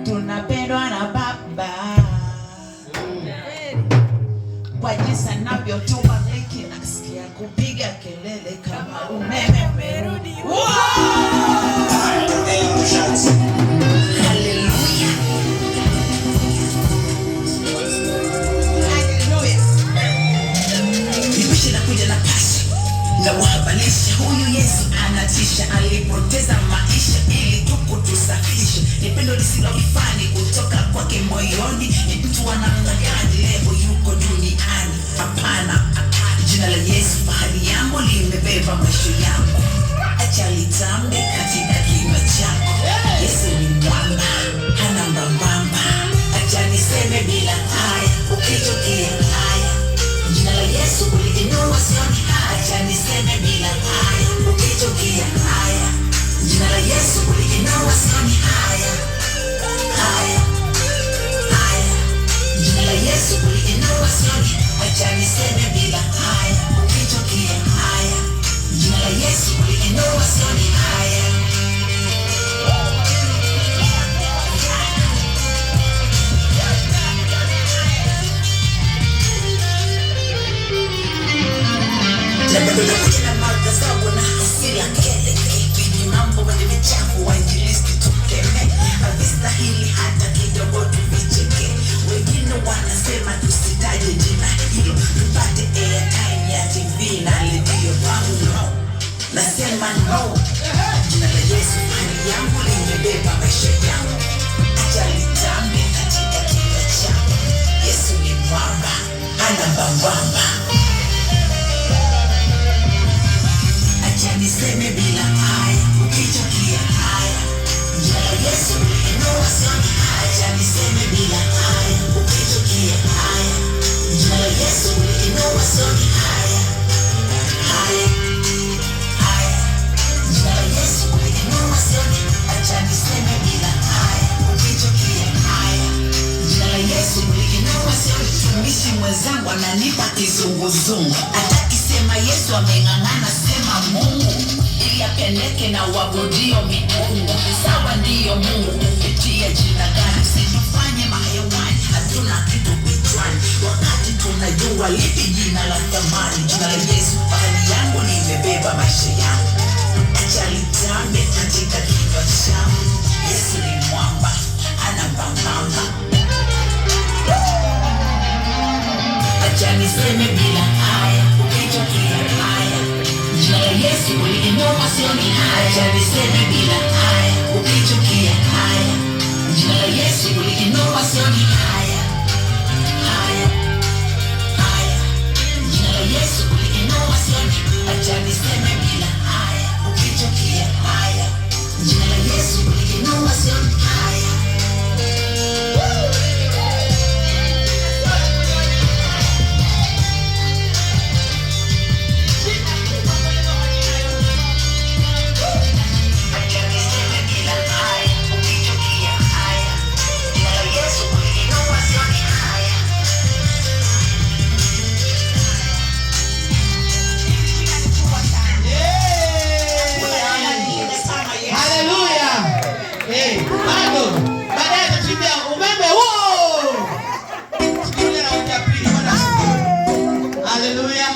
Tunapendwa na Baba kwa jinsi anavyotubariki, nasikia kupiga kelele kama umeme umerudi. Na wahabalisha huyu Yesu anatisha, alipoteza maisha ili tukutusafisha. Ni pendo lisilo kifani kutoka kwake moyoni. Ni mtu wa namna gani leo yuko duniani? Hapana, jina la Yesu fahari yangu limebeba maisha yangu. Acha litambe katika kinywa chako. Yesu ni mwamba, hana mbambamba. Acha niseme bila haya, ukitokea haya, jina la Yesu uliinua sioni haya. Acha niseme bila haya, ukitokea haya, jina la Yesu uliinua sioni haya. Haya, haya, jina la Yesu uliinua sioni. Acha niseme bila haya, ukitokea haya, jina la Yesu uliinua sioni haya. Nakuja na magazabu na hasira kele kipindi mambo wenye vichafu wainjilisti tukeme. Havistahili hata kidogo tuvicheke. Wengine wanasema tusitaje jina hilo tupate airtime ya TV na redio pangu. No, nasema no. Jina la Yesu hali yangu limebeba maisha yangu. Acha litambe katika kinywa changu. Yesu ni mwamba, hana mbambamba. Niseme bila haya, ukitokea haya, jina la Yesu uliinua sioni haya. Acha niseme bila haya, ukitokea haya, jina la Yesu uliinua sioni haya. Haya, haya, jina la Yesu uliinua sioni. Acha niseme bila haya, ukitokea haya, jina la Yesu uliinua sioni. Mtumishi mwenzangu ananipa kizunguzungu, atakisema Yesu ameng'ang'ana, sema Mungu ili apeleke na wabudio miungu. Sawa, ndiyo Mungu, kupitia jina gani? Usitufanye mahewani, hatuna kitu kichwani, wakati tunajua lipi jina la thamani. Jina la Yesu fahari yangu limebeba maisha yangu. Acha litambe katika kinywa changu. Yesu ni mwamba, hana mbambamba. Acha niseme bila haya, ukitokea haya, jina la Yesu uliinua sioni haya. Acha niseme bila